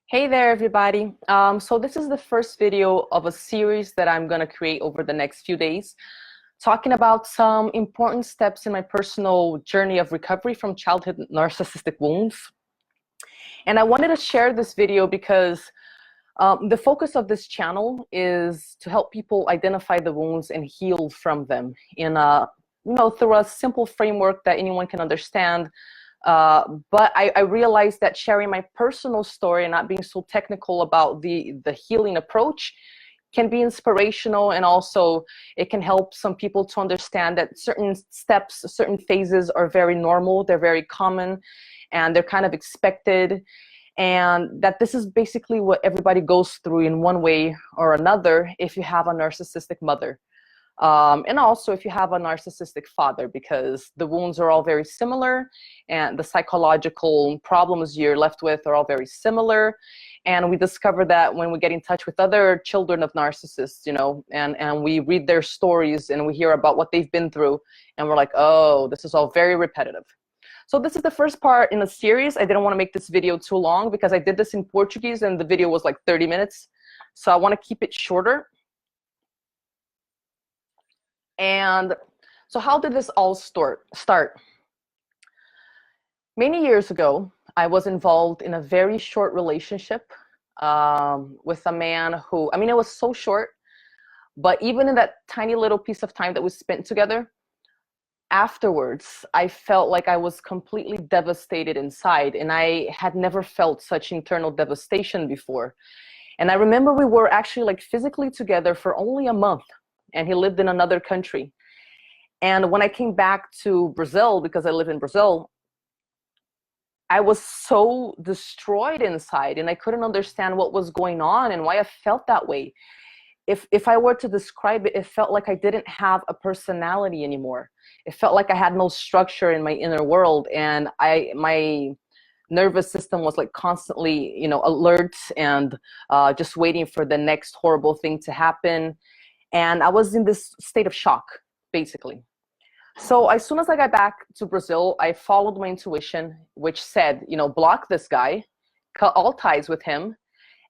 Hey there, everybody. So this is the first video of a series that I'm going to create over the next few days, talking about some important steps in my personal journey of recovery from childhood narcissistic wounds. And I wanted to share this video because the focus of this channel is to help people identify the wounds and heal from them in through a simple framework that anyone can understand. But I realized that sharing my personal story and not being so technical about the healing approach can be inspirational, and also it can help some people to understand that certain steps, certain phases are very normal, they're very common, and they're kind of expected, and that this is basically what everybody goes through in one way or another if you have a narcissistic mother. And also if you have a narcissistic father, because the wounds are all very similar and the psychological problems you're left with are all very similar. And we discover that when we get in touch with other children of narcissists, and we read their stories and we hear about what they've been through, and we're like, oh, this is all very repetitive. So this is the first part in a series. I didn't want to make this video too long because I did this in Portuguese and the video was like 30 minutes. So I want to keep it shorter. And so how did this all start? Many years ago, I was involved in a very short relationship with a man who, it was so short, but even in that tiny little piece of time that we spent together, afterwards, I felt like I was completely devastated inside, and I had never felt such internal devastation before. And I remember we were actually like physically together for only a month, and he lived in another country. And when I came back to Brazil, because I live in Brazil, I was so destroyed inside, and I couldn't understand what was going on and why I felt that way. If I were to describe it, it felt like I didn't have a personality anymore. It felt like I had no structure in my inner world, and my nervous system was like constantly, alert and just waiting for the next horrible thing to happen. And I was in this state of shock, basically. So as soon as I got back to Brazil, I followed my intuition, which said, block this guy, cut all ties with him,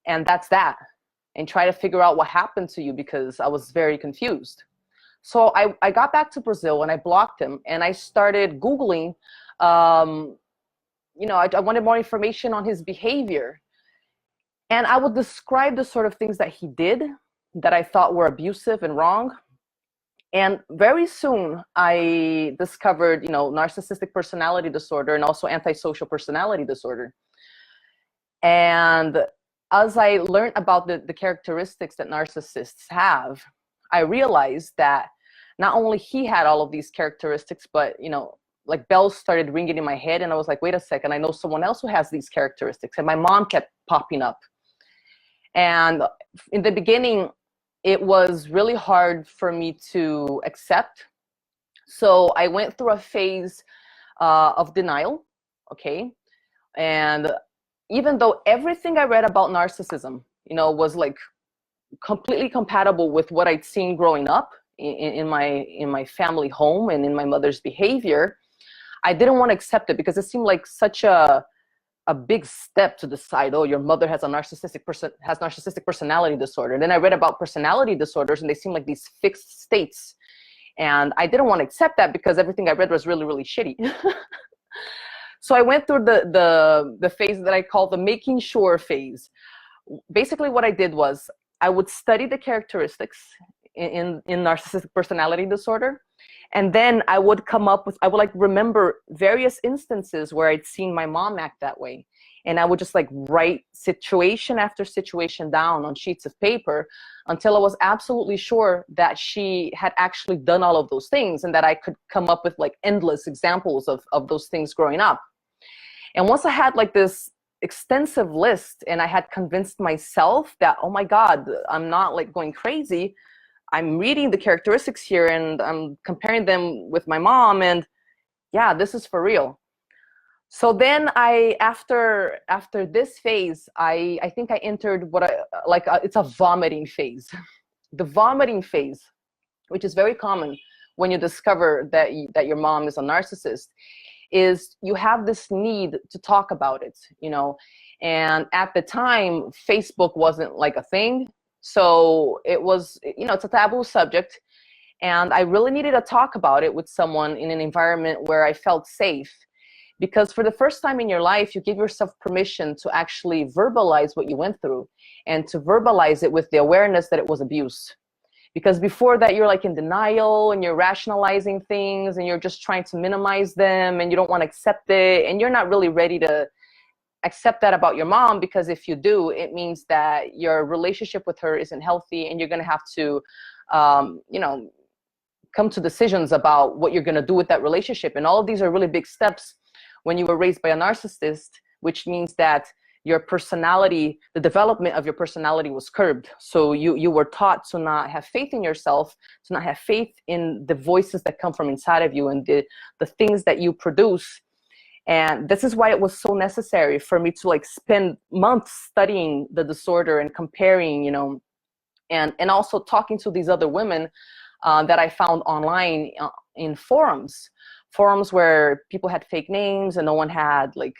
and that's that. And try to figure out what happened to you, because I was very confused. So I got back to Brazil and I blocked him, and I started Googling, I wanted more information on his behavior. And I would describe the sort of things that he did that I thought were abusive and wrong. And very soon I discovered, narcissistic personality disorder and also antisocial personality disorder. And as I learned about the characteristics that narcissists have, I realized that not only he had all of these characteristics, but, like bells started ringing in my head, and I was like, wait a second, I know someone else who has these characteristics. And my mom kept popping up. And in the beginning, it was really hard for me to accept. So I went through a phase of denial, okay? And even though everything I read about narcissism, was like completely compatible with what I'd seen growing up in my family home and in my mother's behavior, I didn't want to accept it because it seemed like such a big step to decide, oh, your mother has narcissistic personality disorder. And then I read about personality disorders, and they seem like these fixed states. And I didn't want to accept that because everything I read was really, really shitty. So I went through the phase that I call the making sure phase. Basically what I did was I would study the characteristics in narcissistic personality disorder. And then I would remember various instances where I'd seen my mom act that way. And I would just like write situation after situation down on sheets of paper until I was absolutely sure that she had actually done all of those things, and that I could come up with like endless examples of those things growing up. And once I had like this extensive list, and I had convinced myself that, oh my God, I'm not like going crazy. I'm reading the characteristics here and I'm comparing them with my mom, and yeah, this is for real. So then after this phase, I think I entered it's a vomiting phase. The vomiting phase, which is very common when you discover that your mom is a narcissist, is you have this need to talk about it, And at the time, Facebook wasn't like a thing. So it was, it's a taboo subject. And I really needed to talk about it with someone in an environment where I felt safe. Because for the first time in your life, you give yourself permission to actually verbalize what you went through and to verbalize it with the awareness that it was abuse. Because before that, you're like in denial and you're rationalizing things and you're just trying to minimize them and you don't want to accept it. And you're not really ready to accept that about your mom, because if you do, it means that your relationship with her isn't healthy and you're going to have to, come to decisions about what you're going to do with that relationship. And all of these are really big steps when you were raised by a narcissist, which means that your personality, the development of your personality was curbed. So you were taught to not have faith in yourself, to not have faith in the voices that come from inside of you and the things that you produce. And this is why it was so necessary for me to like spend months studying the disorder and comparing, and also talking to these other women that I found online in forums where people had fake names and no one had like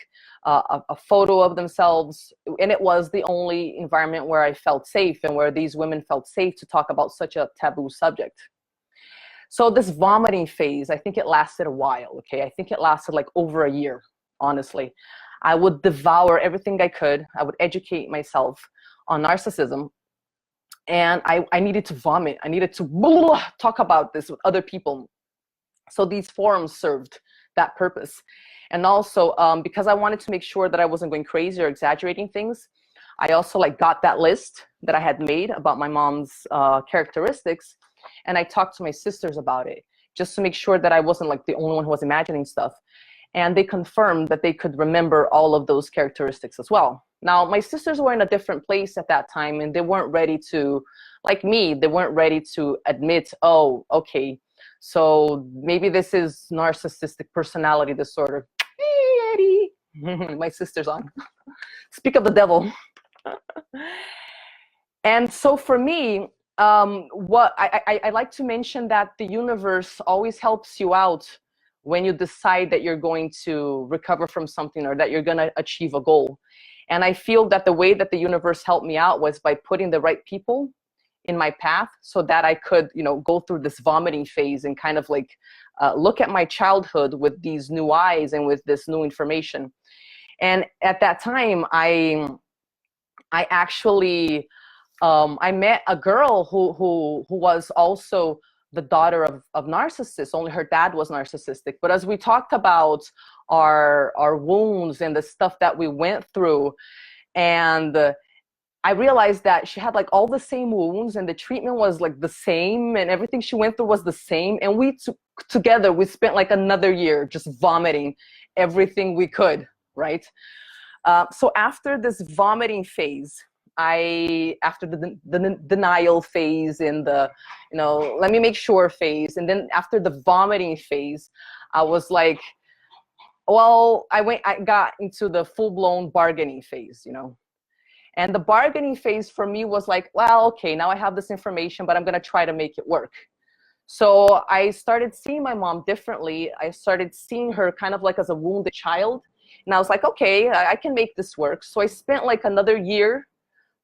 a photo of themselves. And it was the only environment where I felt safe and where these women felt safe to talk about such a taboo subject. So this vomiting phase, I think it lasted a while, okay? I think it lasted like over a year, honestly. I would devour everything I could. I would educate myself on narcissism. And I needed to vomit. I needed to talk about this with other people. So these forums served that purpose. And also because I wanted to make sure that I wasn't going crazy or exaggerating things, I also like got that list that I had made about my mom's characteristics. And I talked to my sisters about it just to make sure that I wasn't like the only one who was imagining stuff. And they confirmed that they could remember all of those characteristics as well. Now, my sisters were in a different place at that time, and they weren't ready to, like me, they weren't ready to admit, oh, okay, so maybe this is narcissistic personality disorder. Hey, Eddie. My sister's on. Speak of the devil. And so for me, what I like to mention that the universe always helps you out when you decide that you're going to recover from something or that you're going to achieve a goal. And I feel that the way that the universe helped me out was by putting the right people in my path so that I could, go through this vomiting phase and kind of like look at my childhood with these new eyes and with this new information. And at that time, I actually, I met a girl who was also the daughter of narcissists, only her dad was narcissistic. But as we talked about our wounds and the stuff that we went through, and I realized that she had like all the same wounds and the treatment was like the same and everything she went through was the same. And we together, we spent like another year just vomiting everything we could, right? So after this vomiting phase, after the denial phase and the, let me make sure phase. And then after the vomiting phase, I was like, well, I got into the full-blown bargaining phase, And the bargaining phase for me was like, well, okay, now I have this information, but I'm going to try to make it work. So I started seeing my mom differently. I started seeing her kind of like as a wounded child. And I was like, okay, I can make this work. So I spent like another year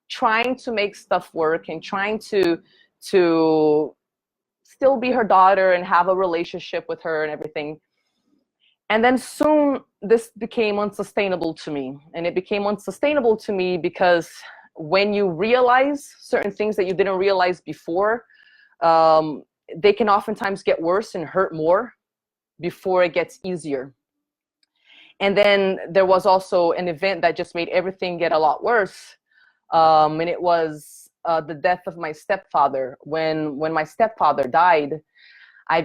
trying to make stuff work and trying to still be her daughter and have a relationship with her and everything. And then soon this became unsustainable to me. And it became unsustainable to me because when you realize certain things that you didn't realize before, they can oftentimes get worse and hurt more before it gets easier. And then there was also an event that just made everything get a lot worse. And it was the death of my stepfather. When my stepfather died, I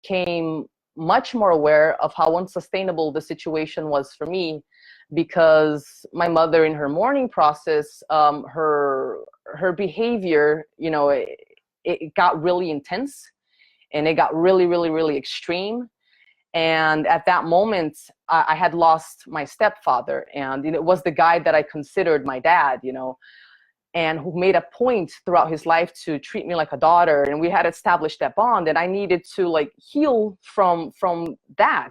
became much more aware of how unsustainable the situation was for me, because my mother in her mourning process, her behavior, it got really intense and it got really, really, really extreme. And at that moment, I had lost my stepfather, and it was the guy that I considered my dad, and who made a point throughout his life to treat me like a daughter. And we had established that bond, and I needed to like heal from that,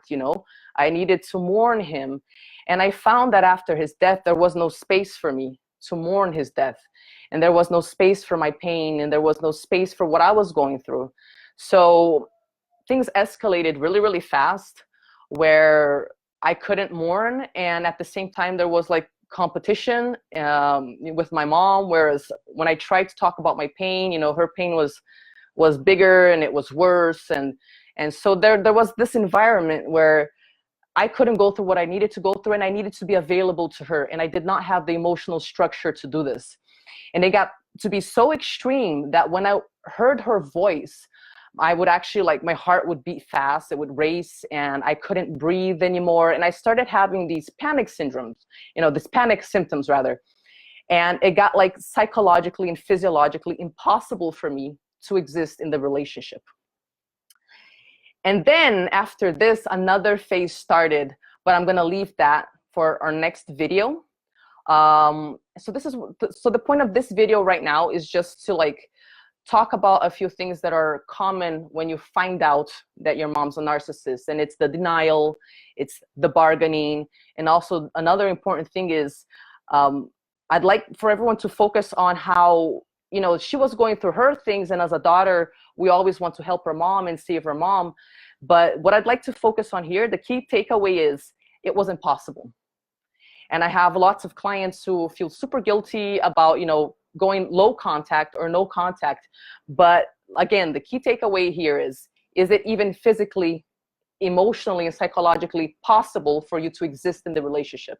I needed to mourn him. And I found that after his death, there was no space for me to mourn his death. And there was no space for my pain, and there was no space for what I was going through. So things escalated really, really fast, where I couldn't mourn. And at the same time, there was like competition with my mom, whereas when I tried to talk about my pain, you know, her pain was bigger and it was worse. And so there was this environment where I couldn't go through what I needed to go through, and I needed to be available to her. And I did not have the emotional structure to do this. And it got to be so extreme that when I heard her voice, I would actually, like, my heart would beat fast, it would race, and I couldn't breathe anymore. And I started having these panic syndromes, you know, these panic symptoms rather. And it got like psychologically and physiologically impossible for me to exist in the relationship. And then after this, another phase started, but I'm gonna leave that for our next video. So the point of this video right now is just to like talk about a few things that are common when you find out that your mom's a narcissist. And it's the denial, it's the bargaining, and also another important thing is I'd like for everyone to focus on how, you know, she was going through her things, and as a daughter, we always want to help her mom and save her mom. But what I'd like to focus on here, the key takeaway is it wasn't possible. And I have lots of clients who feel super guilty about, you know, going low contact or no contact. But again, the key takeaway here is it even physically, emotionally, and psychologically possible for you to exist in the relationship?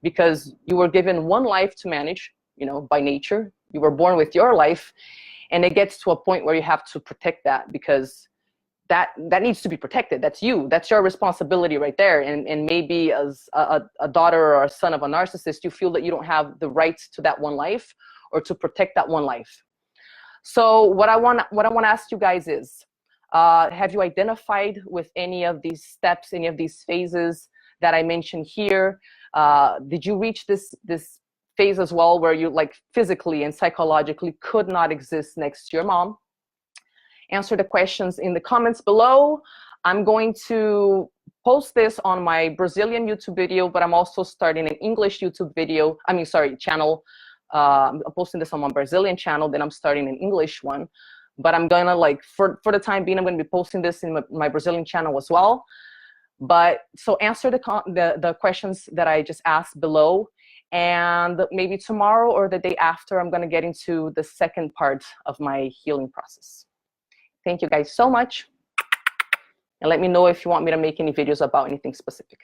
Because you were given one life to manage, you know, by nature. You were born with your life, and it gets to a point where you have to protect that, because that needs to be protected. That's you. That's your responsibility right there. And maybe as a daughter or a son of a narcissist, you feel that you don't have the rights to that one life or to protect that one life. So what I want to ask you guys is, have you identified with any of these steps, any of these phases that I mentioned here? Did you reach this phase as well, where you like physically and psychologically could not exist next to your mom? Answer the questions in the comments below. I'm going to post this on my Brazilian YouTube video, but I'm also starting an English YouTube video. Channel. I'm posting this on my Brazilian channel, then I'm starting an English one. But I'm gonna, like, for the time being, I'm gonna be posting this in my Brazilian channel as well. But so answer the questions that I just asked below, and maybe tomorrow or the day after, I'm gonna get into the second part of my healing process. Thank you guys so much. And let me know if you want me to make any videos about anything specific.